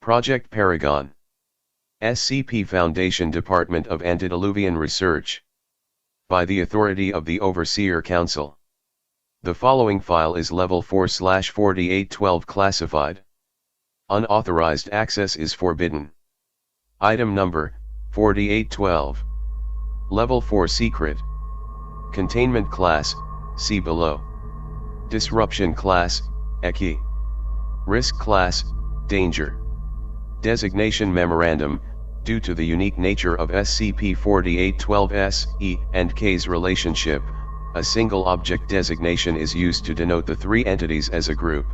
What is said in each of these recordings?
Project Paragon. SCP Foundation Department of Antediluvian Research. By the authority of the Overseer Council. The following file is Level 4/4812 classified. Unauthorized access is forbidden. Item number, 4812. Level 4 Secret. Containment Class, see below. Disruption Class, ECI. Risk Class, Danger. Designation Memorandum, due to the unique nature of SCP-4812's E and K's relationship, a single object designation is used to denote the three entities as a group.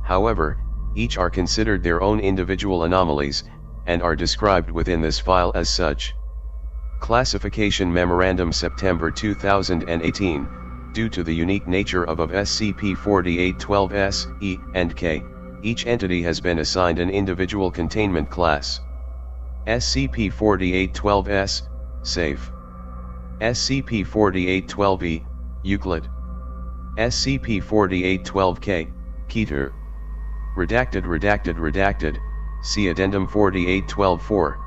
However, each are considered their own individual anomalies, and are described within this file as such. Classification Memorandum September 2018, due to the unique nature of SCP-4812's E and K, each entity has been assigned an individual containment class. SCP-4812's, Safe. SCP-4812E, Euclid. SCP-4812K, Keter. Redacted, see Addendum 4812-4.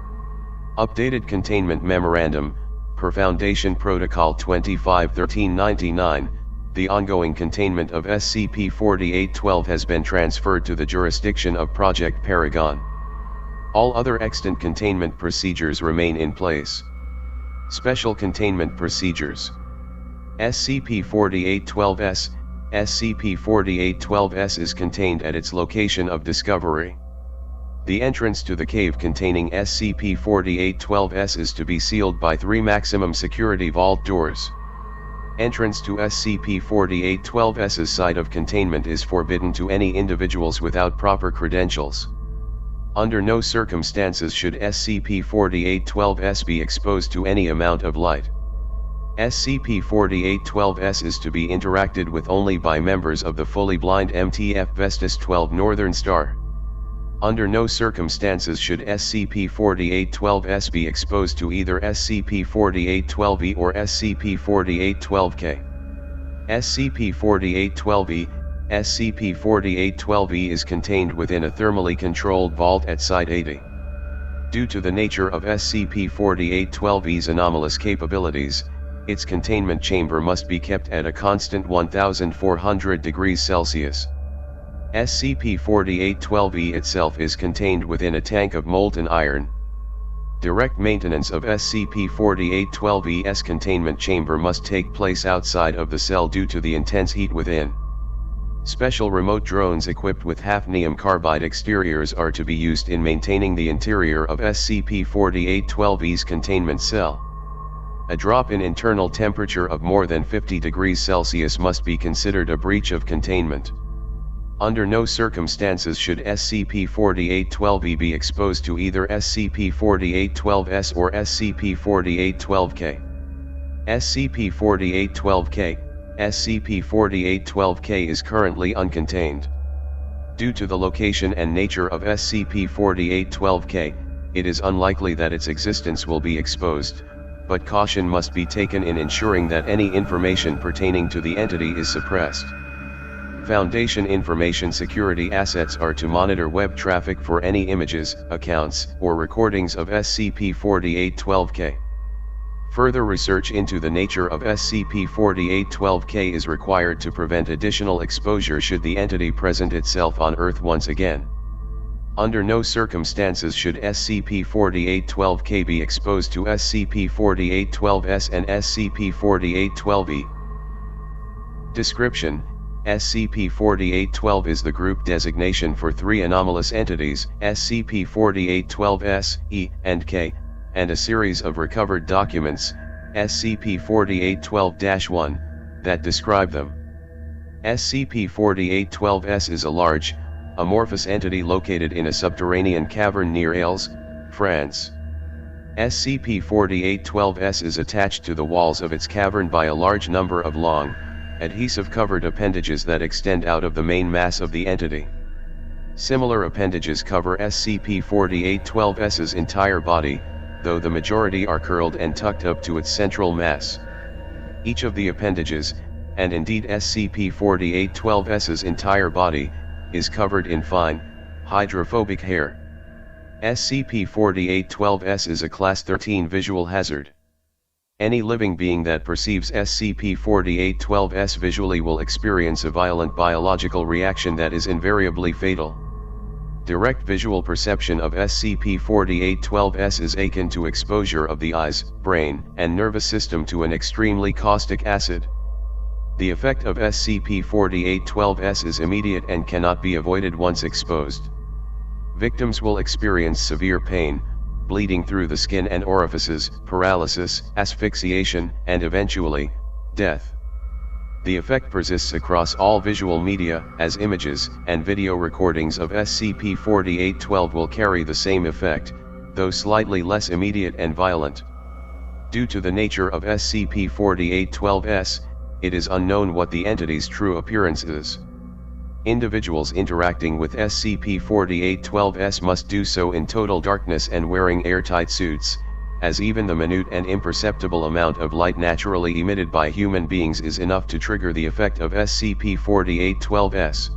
Updated Containment Memorandum, per Foundation Protocol 2513-99, the ongoing containment of SCP-4812 has been transferred to the jurisdiction of Project Paragon. All other extant containment procedures remain in place. Special Containment Procedures. SCP-4812-S. SCP-4812-S is contained at its location of discovery. The entrance to the cave containing SCP-4812-S is to be sealed by 3 maximum security vault doors. Entrance to SCP-4812-S's site of containment is forbidden to any individuals without proper credentials. Under no circumstances should SCP-4812-S be exposed to any amount of light. SCP-4812-S is to be interacted with only by members of the fully blind MTF Vestis 12 Northern Star. Under no circumstances should SCP-4812-S be exposed to either SCP-4812-E or SCP-4812-K. SCP-4812-E. SCP-4812-E is contained within a thermally controlled vault at Site 80. Due to the nature of SCP-4812-E's anomalous capabilities, its containment chamber must be kept at a constant 1400 degrees Celsius. SCP-4812-E itself is contained within a tank of molten iron. Direct maintenance of SCP-4812-E's containment chamber must take place outside of the cell due to the intense heat within. Special remote drones equipped with hafnium carbide exteriors are to be used in maintaining the interior of SCP-4812-E's containment cell. A drop in internal temperature of more than 50 degrees Celsius must be considered a breach of containment. Under no circumstances should SCP-4812-E be exposed to either SCP-4812-S or SCP-4812-K. SCP-4812-K. SCP-4812-K is currently uncontained. Due to the location and nature of SCP-4812-K, it is unlikely that its existence will be exposed, but caution must be taken in ensuring that any information pertaining to the entity is suppressed. Foundation information security assets are to monitor web traffic for any images, accounts, or recordings of SCP-4812-K. Further research into the nature of SCP-4812-K is required to prevent additional exposure should the entity present itself on Earth once again. Under no circumstances should SCP-4812-K be exposed to SCP-4812-S and SCP-4812-E. Description: SCP-4812 is the group designation for 3 anomalous entities, SCP-4812-S, E, and K, and a series of recovered documents, SCP-4812-1, that describe them. SCP-4812-S is a large, amorphous entity located in a subterranean cavern near Ailes, France. SCP-4812-S is attached to the walls of its cavern by a large number of long, adhesive-covered appendages that extend out of the main mass of the entity. Similar appendages cover SCP-4812-S's entire body, though the majority are curled and tucked up to its central mass. Each of the appendages, and indeed SCP-4812-S's entire body, is covered in fine, hydrophobic hair, SCP-4812-S is a Class 13 visual hazard. Any living being that perceives SCP-4812-S visually will experience a violent biological reaction that is invariably fatal. Direct visual perception of SCP-4812-S is akin to exposure of the eyes, brain, and nervous system to an extremely caustic acid. The effect of SCP-4812-S is immediate and cannot be avoided once exposed. Victims will experience severe pain, bleeding through the skin and orifices, paralysis, asphyxiation, and eventually, death. The effect persists across all visual media, as images and video recordings of SCP-4812 will carry the same effect, though slightly less immediate and violent. Due to the nature of SCP-4812-S, it is unknown what the entity's true appearance is. Individuals interacting with SCP-4812-S must do so in total darkness and wearing airtight suits, as even the minute and imperceptible amount of light naturally emitted by human beings is enough to trigger the effect of SCP-4812-S.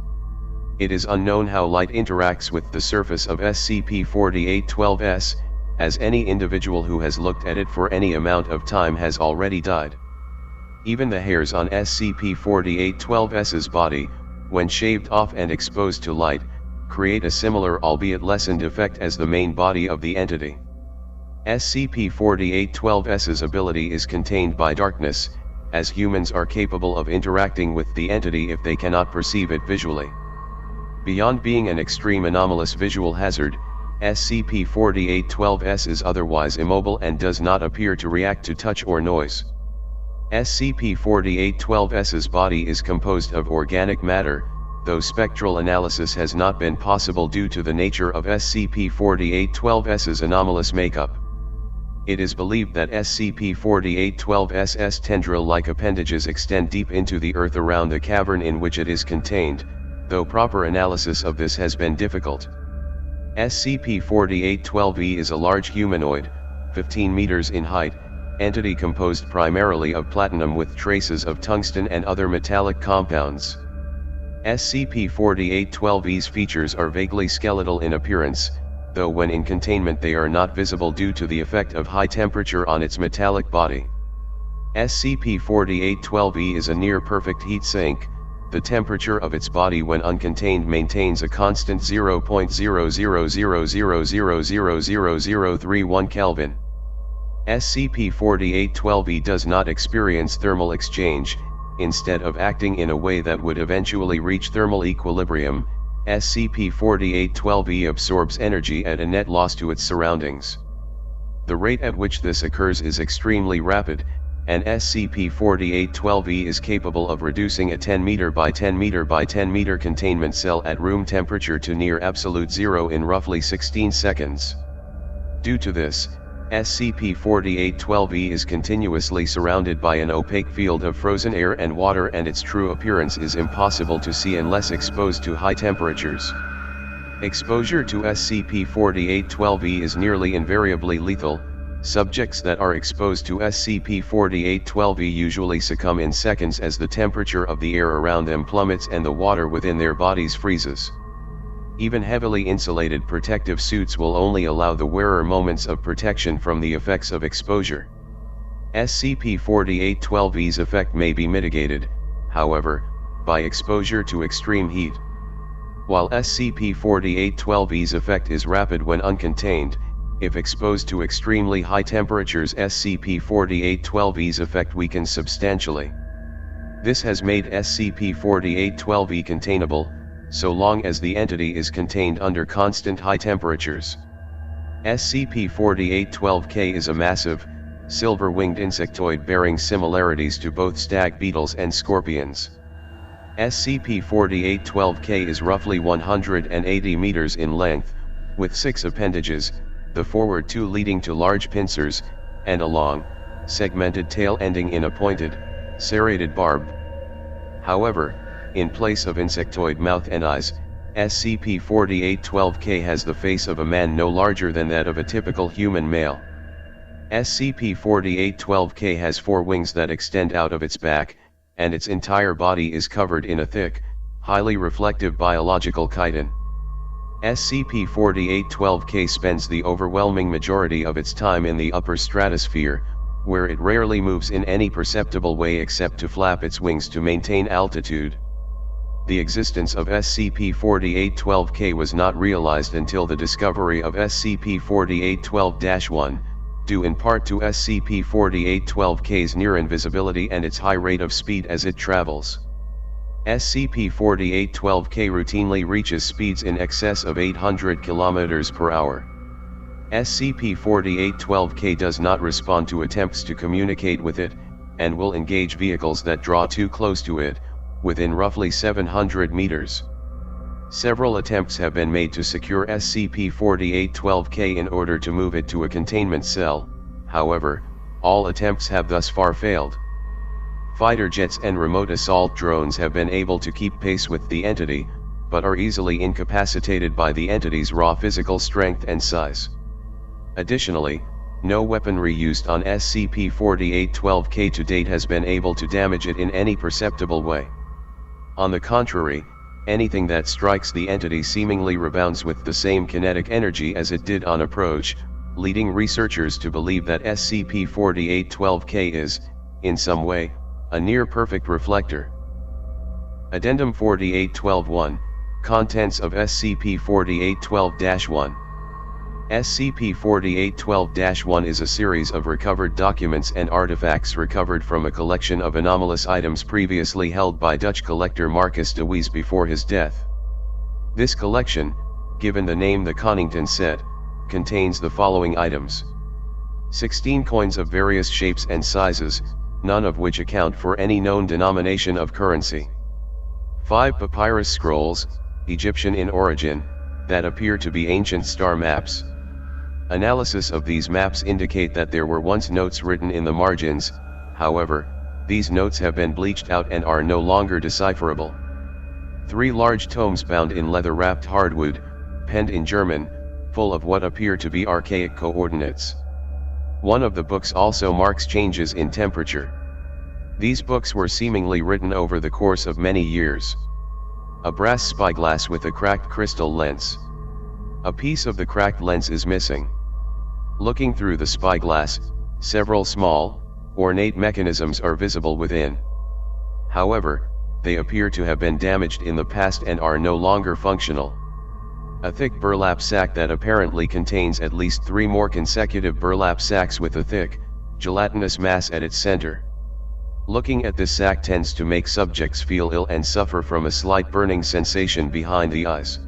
It is unknown how light interacts with the surface of SCP-4812-S, as any individual who has looked at it for any amount of time has already died. Even the hairs on SCP-4812-S's body, when shaved off and exposed to light, create a similar albeit lessened effect as the main body of the entity. SCP-4812-S's ability is contained by darkness, as humans are capable of interacting with the entity if they cannot perceive it visually. Beyond being an extreme anomalous visual hazard, SCP-4812-S is otherwise immobile and does not appear to react to touch or noise. SCP-4812-S's body is composed of organic matter, though spectral analysis has not been possible due to the nature of SCP-4812-S's anomalous makeup. It is believed that SCP-4812-S's tendril-like appendages extend deep into the earth around the cavern in which it is contained, though proper analysis of this has been difficult. SCP-4812-E is a large humanoid, 15 meters in height, entity composed primarily of platinum with traces of tungsten and other metallic compounds. SCP-4812-E's features are vaguely skeletal in appearance, though when in containment they are not visible due to the effect of high temperature on its metallic body. SCP-4812-E is a near-perfect heat sink. The temperature of its body when uncontained maintains a constant 0.0000000031 Kelvin. SCP-4812-E does not experience thermal exchange. Instead of acting in a way that would eventually reach thermal equilibrium, SCP-4812-E absorbs energy at a net loss to its surroundings. The rate at which this occurs is extremely rapid, and SCP-4812-E is capable of reducing a 10 meter by 10 meter by 10 meter containment cell at room temperature to near absolute zero in roughly 16 seconds. Due to this, SCP-4812-E is continuously surrounded by an opaque field of frozen air and water, and its true appearance is impossible to see unless exposed to high temperatures. Exposure to SCP-4812-E is nearly invariably lethal. Subjects that are exposed to SCP-4812-E usually succumb in seconds as the temperature of the air around them plummets and the water within their bodies freezes. Even heavily insulated protective suits will only allow the wearer moments of protection from the effects of exposure. SCP-4812-E's effect may be mitigated, however, by exposure to extreme heat. While SCP-4812-E's effect is rapid when uncontained, if exposed to extremely high temperatures, SCP-4812-E's effect weakens substantially. This has made SCP-4812-E containable, so long as the entity is contained under constant high temperatures. SCP-4812-K is a massive, silver-winged insectoid bearing similarities to both stag beetles and scorpions. SCP-4812-K is roughly 180 meters in length, with 6 appendages, the forward 2 leading to large pincers, and a long, segmented tail ending in a pointed, serrated barb. However, in place of insectoid mouth and eyes, SCP-4812-K has the face of a man no larger than that of a typical human male. SCP-4812-K has 4 wings that extend out of its back, and its entire body is covered in a thick, highly reflective biological chitin. SCP-4812-K spends the overwhelming majority of its time in the upper stratosphere, where it rarely moves in any perceptible way except to flap its wings to maintain altitude. The existence of SCP-4812-K was not realized until the discovery of SCP-4812-1, due in part to SCP-4812-K's near invisibility and its high rate of speed as it travels. SCP-4812-K routinely reaches speeds in excess of 800 km per hour. SCP-4812-K does not respond to attempts to communicate with it, and will engage vehicles that draw too close to it, within roughly 700 meters. Several attempts have been made to secure SCP-4812-K in order to move it to a containment cell, however, all attempts have thus far failed. Fighter jets and remote assault drones have been able to keep pace with the entity, but are easily incapacitated by the entity's raw physical strength and size. Additionally, no weaponry used on SCP-4812-K to date has been able to damage it in any perceptible way. On the contrary, anything that strikes the entity seemingly rebounds with the same kinetic energy as it did on approach, leading researchers to believe that SCP-4812-K is, in some way, a near-perfect reflector. Addendum 4812-1, Contents of SCP-4812-1. SCP-4812-1 is a series of recovered documents and artifacts recovered from a collection of anomalous items previously held by Dutch collector Marcus de Wees before his death. This collection, given the name the Connington set, contains the following items: 16 coins of various shapes and sizes, none of which account for any known denomination of currency. 5 papyrus scrolls, Egyptian in origin, that appear to be ancient star maps. Analysis of these maps indicate that there were once notes written in the margins, however, these notes have been bleached out and are no longer decipherable. 3 large tomes bound in leather-wrapped hardwood, penned in German, full of what appear to be archaic coordinates. One of the books also marks changes in temperature. These books were seemingly written over the course of many years. A brass spyglass with a cracked crystal lens. A piece of the cracked lens is missing. Looking through the spyglass, several small, ornate mechanisms are visible within. However, they appear to have been damaged in the past and are no longer functional. A thick burlap sack that apparently contains at least 3 more consecutive burlap sacks with a thick, gelatinous mass at its center. Looking at this sack tends to make subjects feel ill and suffer from a slight burning sensation behind the eyes.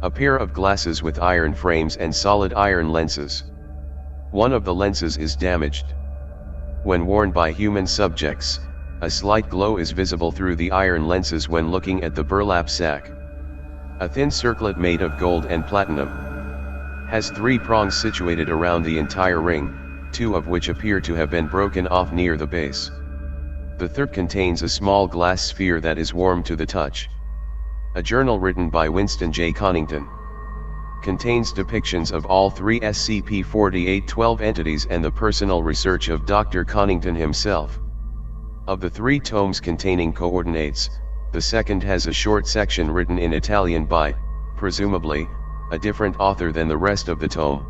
A pair of glasses with iron frames and solid iron lenses. One of the lenses is damaged. When worn by human subjects, a slight glow is visible through the iron lenses when looking at the burlap sack. A thin circlet made of gold and platinum. Has 3 prongs situated around the entire ring, 2 of which appear to have been broken off near the base. The third contains a small glass sphere that is warm to the touch. A journal written by Winston J. Connington. Contains depictions of all 3 SCP-4812 entities and the personal research of Dr. Connington himself. Of the 3 tomes containing coordinates, the second has a short section written in Italian by, presumably, a different author than the rest of the tome.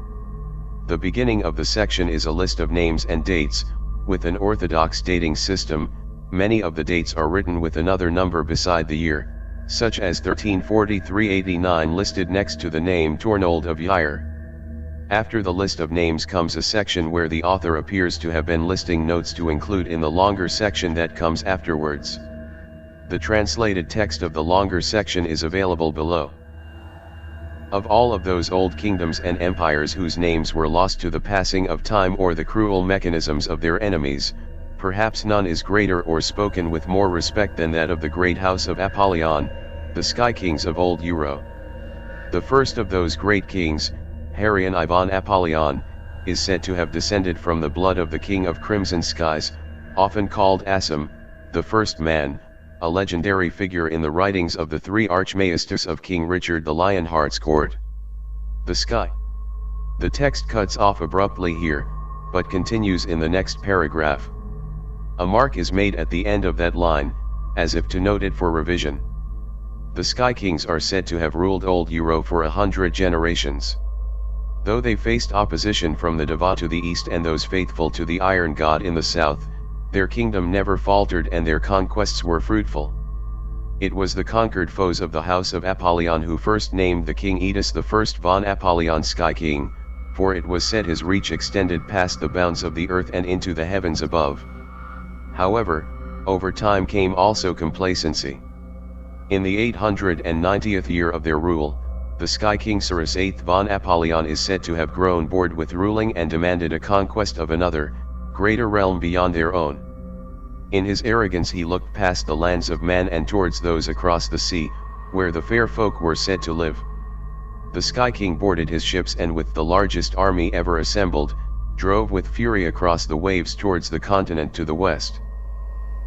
The beginning of the section is a list of names and dates, with an orthodox dating system. Many of the dates are written with another number beside the year, such as 134389 listed next to the name Tornold of Yair. After the list of names comes a section where the author appears to have been listing notes to include in the longer section that comes afterwards. The translated text of the longer section is available below. Of all of those old kingdoms and empires whose names were lost to the passing of time or the cruel mechanisms of their enemies, perhaps none is greater or spoken with more respect than that of the great house of Apollyon, the Sky Kings of Old Euro. The first of those great kings, Harion Ivan Apollyon, is said to have descended from the blood of the King of Crimson Skies, often called Assam, the first man, a legendary figure in the writings of the 3 Archmaesters of King Richard the Lionheart's court. The sky. The text cuts off abruptly here, but continues in the next paragraph. A mark is made at the end of that line, as if to note it for revision. The Sky Kings are said to have ruled Old Euro for 100 generations. Though they faced opposition from the Deva to the east and those faithful to the Iron God in the south, their kingdom never faltered and their conquests were fruitful. It was the conquered foes of the House of Apollyon who first named the king Oedus I von Apollyon Sky King, for it was said his reach extended past the bounds of the earth and into the heavens above. However, over time came also complacency. In the 890th year of their rule, the Sky King Cyrus VIII von Apollyon is said to have grown bored with ruling and demanded a conquest of another, greater realm beyond their own. In his arrogance he looked past the lands of man and towards those across the sea, where the fair folk were said to live. The Sky King boarded his ships and with the largest army ever assembled, drove with fury across the waves towards the continent to the west.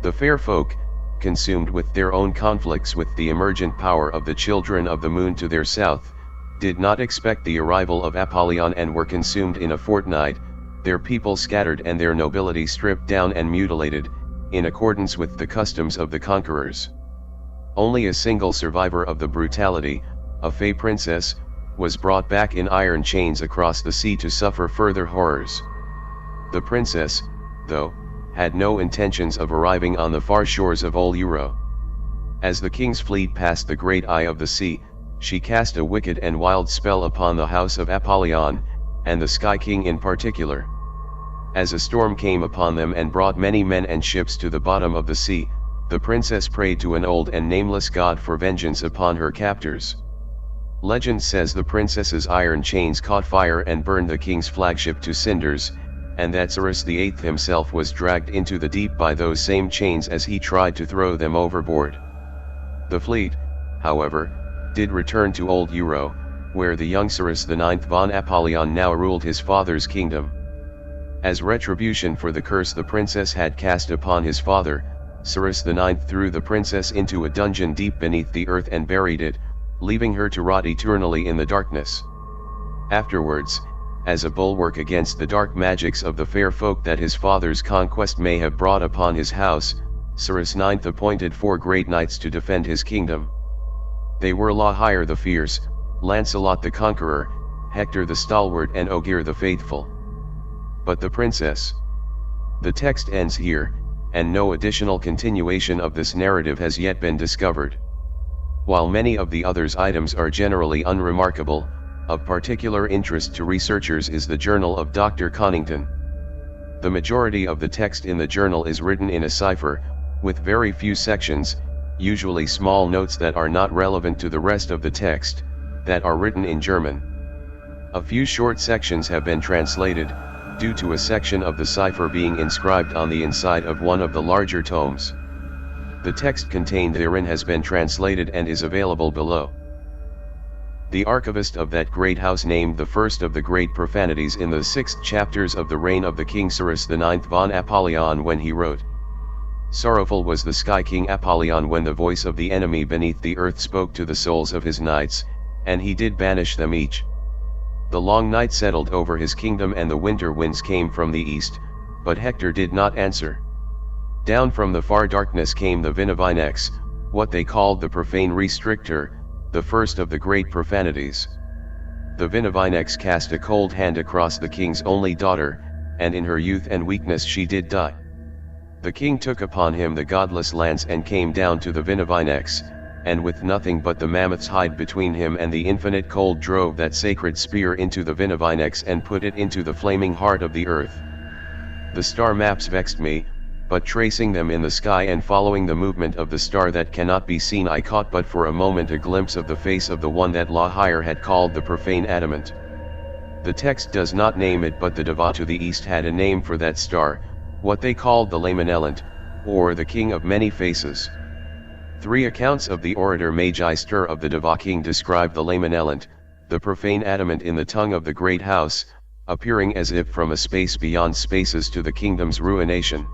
The fair folk, consumed with their own conflicts with the emergent power of the children of the moon to their south, did not expect the arrival of Apollyon and were consumed in a fortnight, their people scattered and their nobility stripped down and mutilated, in accordance with the customs of the conquerors. Only a single survivor of the brutality, a Fey princess, was brought back in iron chains across the sea to suffer further horrors. The princess, though, had no intentions of arriving on the far shores of Old Euro. As the king's fleet passed the great eye of the sea, she cast a wicked and wild spell upon the house of Apollyon, and the Sky King in particular. As a storm came upon them and brought many men and ships to the bottom of the sea, the princess prayed to an old and nameless god for vengeance upon her captors. Legend says the princess's iron chains caught fire and burned the king's flagship to cinders, and that Cyrus VIII himself was dragged into the deep by those same chains as he tried to throw them overboard. The fleet, however, did return to Old Euro, where the young Cyrus IX von Apollyon now ruled his father's kingdom. As retribution for the curse the princess had cast upon his father, Cyrus IX threw the princess into a dungeon deep beneath the earth and buried it, leaving her to rot eternally in the darkness. Afterwards, as a bulwark against the dark magics of the fair folk that his father's conquest may have brought upon his house, Cyrus IX appointed 4 great knights to defend his kingdom. They were Laohire the fierce, Lancelot the conqueror, Hector the stalwart and Ogier the faithful. But the princess. The text ends here, and no additional continuation of this narrative has yet been discovered. While many of the others' items are generally unremarkable, of particular interest to researchers is the journal of Dr. Connington. The majority of the text in the journal is written in a cipher, with very few sections, usually small notes that are not relevant to the rest of the text, that are written in German. A few short sections have been translated, due to a section of the cipher being inscribed on the inside of one of the larger tomes. The text contained therein has been translated and is available below. The archivist of that great house named the first of the great profanities in the 6th chapters of the reign of the king Cyrus IX von Apollyon when he wrote, "Sorrowful was the Sky King Apollyon when the voice of the enemy beneath the earth spoke to the souls of his knights, and he did banish them each. The long night settled over his kingdom and the winter winds came from the east, but Hector did not answer. Down from the far darkness came the Vinavinex, what they called the profane restrictor, the first of the great profanities. The Vinavinex cast a cold hand across the king's only daughter, and in her youth and weakness she did die. The king took upon him the godless lance and came down to the Vinavinex, and with nothing but the mammoth's hide between him and the infinite cold drove that sacred spear into the Vinavinex and put it into the flaming heart of the earth. The star maps vexed me, but tracing them in the sky and following the movement of the star that cannot be seen I caught but for a moment a glimpse of the face of the one that Laohire had called the profane adamant. The text does not name it but the Deva to the east had a name for that star, what they called the Lamanellant, or the king of many faces. 3 accounts of the orator Magister of the Deva king describe the Lamanellant, the profane adamant in the tongue of the great house, appearing as if from a space beyond spaces to the kingdom's ruination.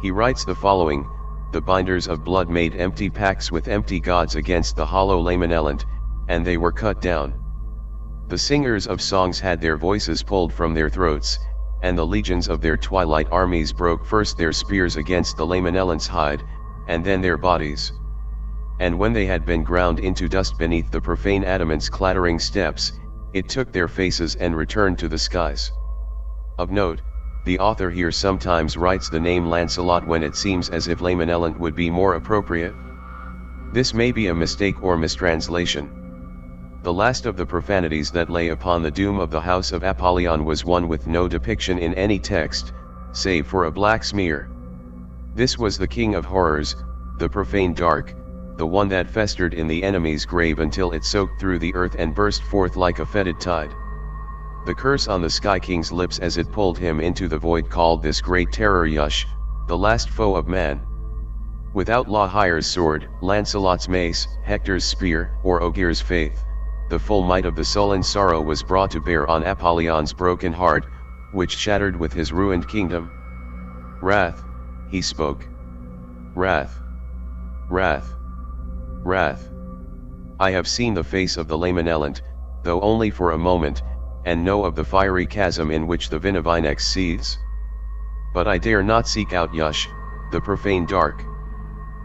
He writes the following: "The binders of blood made empty pacts with empty gods against the hollow Lamanellant, and they were cut down. The singers of songs had their voices pulled from their throats, and the legions of their twilight armies broke first their spears against the Lamanellant's hide, and then their bodies. and when they had been ground into dust beneath the profane adamant's clattering steps, it took their faces and returned to the skies. Of note, the author here sometimes writes the name Lancelot when it seems as if Lamanellant would be more appropriate. This may be a mistake or mistranslation. The last of the profanities that lay upon the doom of the House of Apollyon was one with no depiction in any text, save for a black smear. This was the king of horrors, the profane dark, the one that festered in the enemy's grave until it soaked through the earth and burst forth like a fetid tide. The curse on the Sky King's lips as it pulled him into the void called this great terror Yush, the last foe of man. Without Lahire's sword, Lancelot's mace, Hector's spear, or Ogier's faith, the full might of the sullen sorrow was brought to bear on Apollyon's broken heart, which shattered with his ruined kingdom. Wrath, he spoke. Wrath. Wrath. Wrath. I have seen the face of the Lamanellant, though only for a moment, and know of the fiery chasm in which the Vinavinax seethes. But I dare not seek out Yush, the profane dark.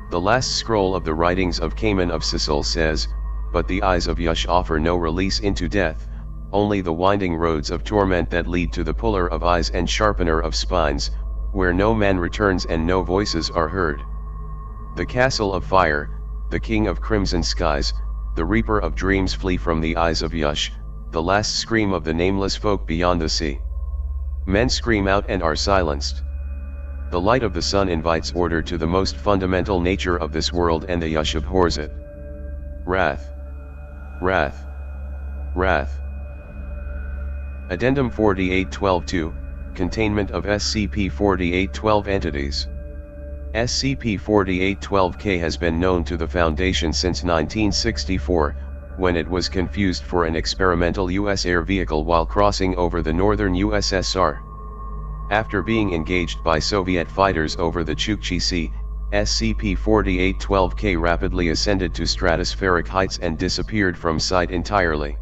The last scroll of the writings of Cayman of Sicily says, but the eyes of Yush offer no release into death, only the winding roads of torment that lead to the puller of eyes and sharpener of spines, where no man returns and no voices are heard. The castle of fire, the king of crimson skies, the reaper of dreams flee from the eyes of Yush, the last scream of the nameless folk beyond the sea. Men scream out and are silenced. The light of the sun invites order to the most fundamental nature of this world, and the Yush abhors it. Wrath. Wrath. Wrath. Addendum 4812-2, Containment of SCP-4812 entities. SCP-4812-K has been known to the Foundation since 1964, when it was confused for an experimental U.S. air vehicle while crossing over the northern USSR. After being engaged by Soviet fighters over the Chukchi Sea, SCP-4812-K rapidly ascended to stratospheric heights and disappeared from sight entirely.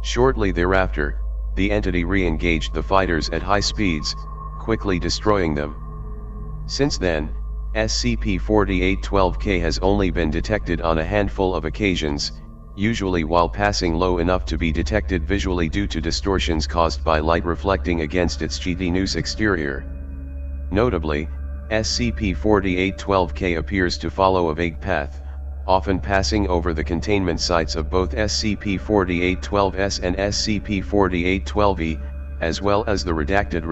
Shortly thereafter, the entity re-engaged the fighters at high speeds, quickly destroying them. Since then, SCP-4812-K has only been detected on a handful of occasions, usually while passing low enough to be detected visually due to distortions caused by light reflecting against its chitinous exterior. Notably, SCP-4812-K appears to follow a vague path, often passing over the containment sites of both SCP-4812-S and SCP-4812-E, as well as the redacted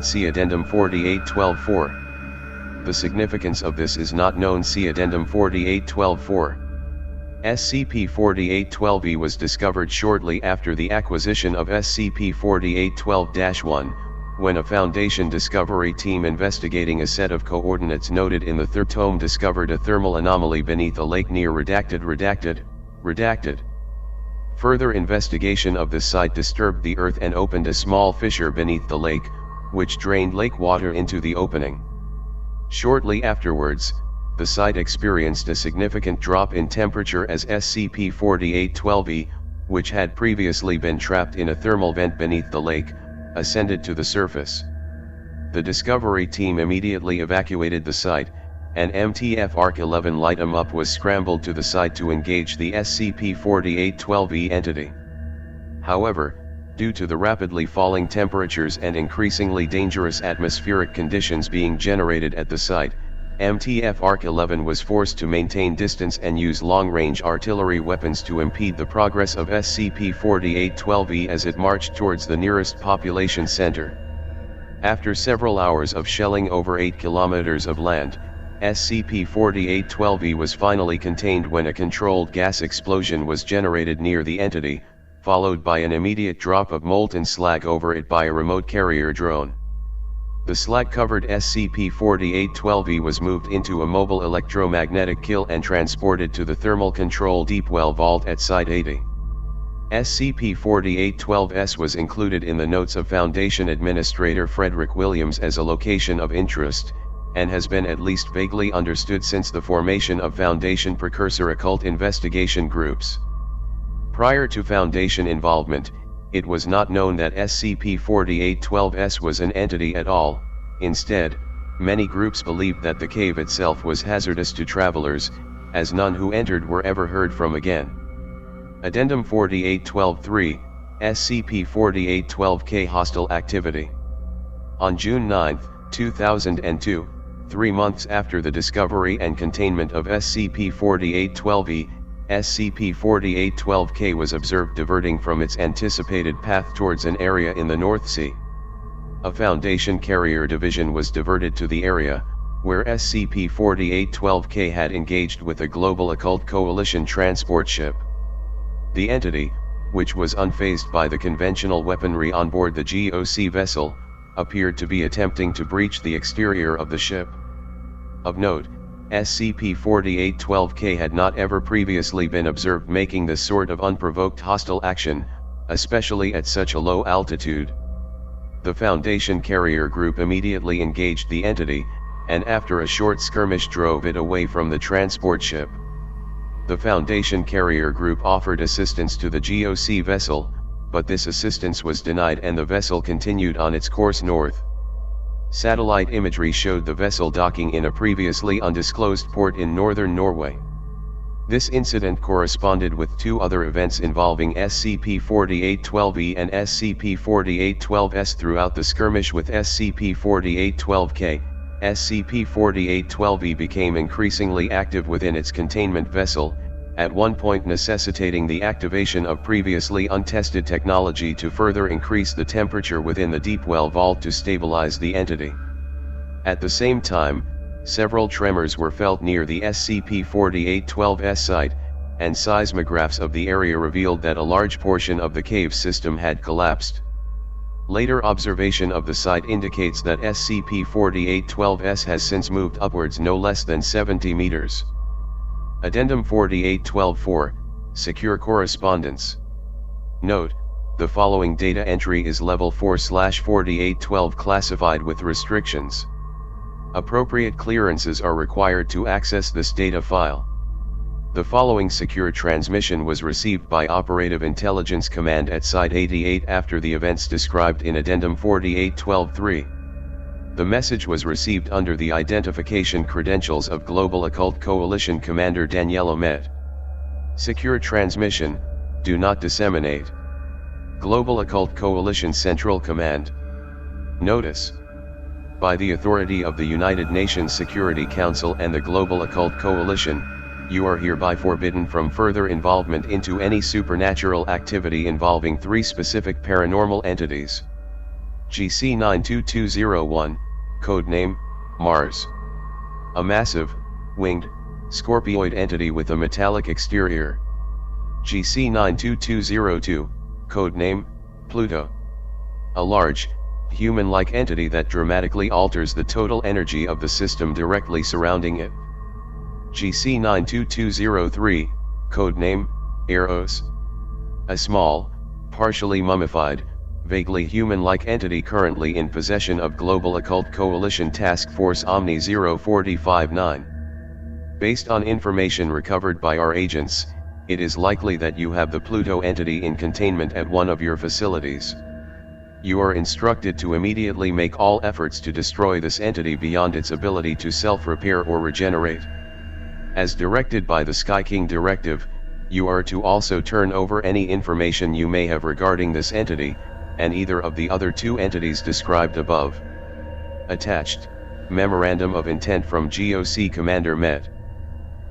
see Addendum 4812-4. The significance of this is not known. See Addendum 4812-4. SCP-4812-E was discovered shortly after the acquisition of SCP-4812-1, when a Foundation discovery team investigating a set of coordinates noted in the third tome discovered a thermal anomaly beneath a lake near redacted. Further investigation of the site disturbed the earth and opened a small fissure beneath the lake, which drained lake water into the opening. Shortly afterwards, the site experienced a significant drop in temperature as SCP-4812-E, which had previously been trapped in a thermal vent beneath the lake, ascended to the surface. The discovery team immediately evacuated the site, and MTF Arc-11 light-em-up was scrambled to the site to engage the SCP-4812-E entity. However, due to the rapidly falling temperatures and increasingly dangerous atmospheric conditions being generated at the site, MTF Arc-11 was forced to maintain distance and use long-range artillery weapons to impede the progress of SCP-4812-E as it marched towards the nearest population center. After several hours of shelling over 8 kilometers of land, SCP-4812-E was finally contained when a controlled gas explosion was generated near the entity, followed by an immediate drop of molten slag over it by a remote carrier drone. The slag-covered SCP-4812-E was moved into a mobile electromagnetic kill and transported to the thermal control deep well vault at Site 80. SCP-4812-S was included in the notes of Foundation Administrator Frederick Williams as a location of interest, and has been at least vaguely understood since the formation of Foundation precursor occult investigation groups. Prior to Foundation involvement, it was not known that SCP-4812-S was an entity at all. Instead, many groups believed that the cave itself was hazardous to travelers, as none who entered were ever heard from again. Addendum 4812-3, SCP-4812-K Hostile Activity. On June 9, 2002, 3 months after the discovery and containment of SCP-4812-E, SCP-4812-K was observed diverting from its anticipated path towards an area in the North Sea. A Foundation carrier division was diverted to the area, where SCP-4812-K had engaged with a Global Occult Coalition transport ship. The entity, which was unfazed by the conventional weaponry on board the GOC vessel, appeared to be attempting to breach the exterior of the ship. Of note, SCP-4812-K had not ever previously been observed making this sort of unprovoked hostile action, especially at such a low altitude. The Foundation carrier group immediately engaged the entity, and after a short skirmish drove it away from the transport ship. The Foundation carrier group offered assistance to the GOC vessel, but this assistance was denied and the vessel continued on its course north. Satellite imagery showed the vessel docking in a previously undisclosed port in northern Norway. This incident corresponded with 2 other events involving SCP-4812-E and SCP-4812-S throughout the skirmish with SCP-4812-K. SCP-4812-E became increasingly active within its containment vessel, at one point necessitating the activation of previously untested technology to further increase the temperature within the deep well vault to stabilize the entity. At the same time, several tremors were felt near the SCP-4812-S site, and seismographs of the area revealed that a large portion of the cave system had collapsed. Later observation of the site indicates that SCP-4812-S has since moved upwards no less than 70 meters. Addendum 4812-4, Secure Correspondence. Note, the following data entry is Level 4/4812 classified with restrictions. Appropriate clearances are required to access this data file. The following secure transmission was received by Operative Intelligence Command at Site 88 after the events described in Addendum 4812-3. The message was received under the identification credentials of Global Occult Coalition Commander Daniela Met. Secure transmission, do not disseminate. Global Occult Coalition Central Command. Notice. By the authority of the United Nations Security Council and the Global Occult Coalition, you are hereby forbidden from further involvement into any supernatural activity involving 3 specific paranormal entities. GC-92201, codename, Mars. A massive, winged, scorpioid entity with a metallic exterior. GC-92202, codename, Pluto. A large, human-like entity that dramatically alters the total energy of the system directly surrounding it. GC-92203, codename, Eros. A small, partially mummified, vaguely human-like entity currently in possession of Global Occult Coalition Task Force Omni 0459. Based on information recovered by our agents, it is likely that you have the Pluto entity in containment at one of your facilities. You are instructed to immediately make all efforts to destroy this entity beyond its ability to self-repair or regenerate. As directed by the Sky King Directive, you are to also turn over any information you may have regarding this entity, and either of the other 2 entities described above. Attached, Memorandum of Intent from GOC Commander Met.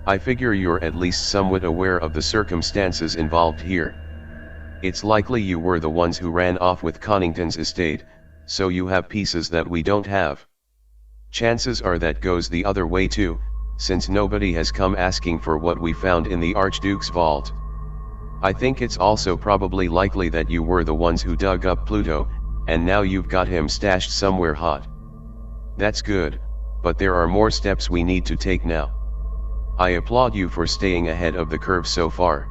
I figure you're at least somewhat aware of the circumstances involved here. It's likely you were the ones who ran off with Connington's estate, so you have pieces that we don't have. Chances are that goes the other way too, since nobody has come asking for what we found in the Archduke's vault. I think it's also probably likely that you were the ones who dug up Pluto, and now you've got him stashed somewhere hot. That's good, but there are more steps we need to take now. I applaud you for staying ahead of the curve so far.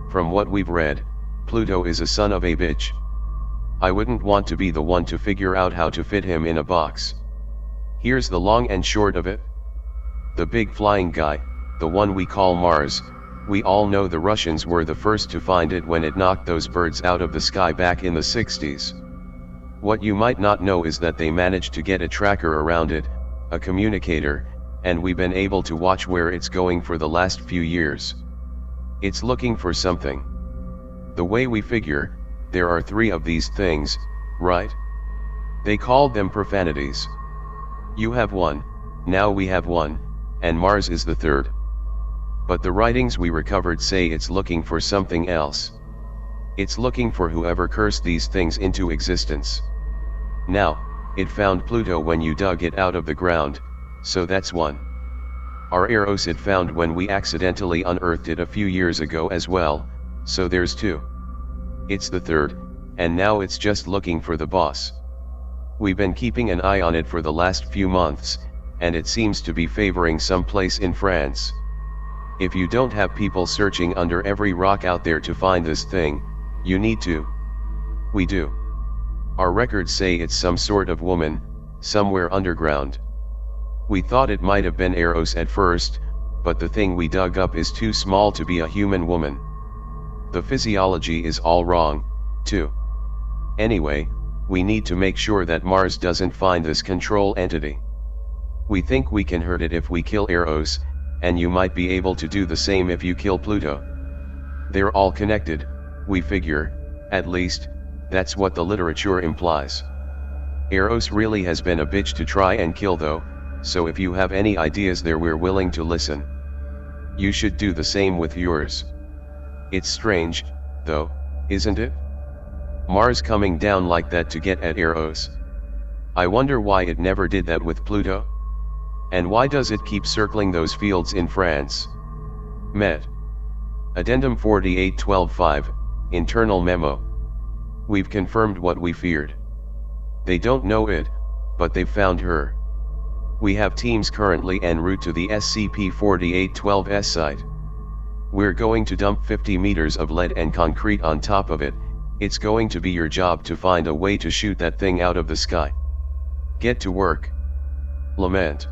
From what we've read, Pluto is a son of a bitch. I wouldn't want to be the one to figure out how to fit him in a box. Here's the long and short of it. The big flying guy, the one we call Mars, we all know the Russians were the first to find it when it knocked those birds out of the sky back in the 60s. What you might not know is that they managed to get a tracker around it, a communicator, and we've been able to watch where it's going for the last few years. It's looking for something. The way we figure, there are 3 of these things, right? They called them profanities. You have 1, now we have 1, and Mars is the 3rd. But the writings we recovered say it's looking for something else. It's looking for whoever cursed these things into existence. Now, it found Pluto when you dug it out of the ground, so that's 1. Our Eros it found when we accidentally unearthed it a few years ago as well, so there's 2. It's the 3rd, and now it's just looking for the boss. We've been keeping an eye on it for the last few months, and it seems to be favoring some place in France. If you don't have people searching under every rock out there to find this thing, you need to. We do. Our records say it's some sort of woman, somewhere underground. We thought it might have been Eros at first, but the thing we dug up is too small to be a human woman. The physiology is all wrong, too. Anyway, we need to make sure that Mars doesn't find this control entity. We think we can hurt it if we kill Eros, and you might be able to do the same if you kill Pluto. They're all connected, we figure, at least, that's what the literature implies. Eros really has been a bitch to try and kill though, so if you have any ideas there we're willing to listen. You should do the same with yours. It's strange, though, isn't it? Mars coming down like that to get at Eros. I wonder why it never did that with Pluto? And why does it keep circling those fields in France? Met. Addendum 4812-5, Internal Memo. We've confirmed what we feared. They don't know it, but they've found her. We have teams currently en route to the SCP-4812 site. We're going to dump 50 meters of lead and concrete on top of it. It's going to be your job to find a way to shoot that thing out of the sky. Get to work. Lament.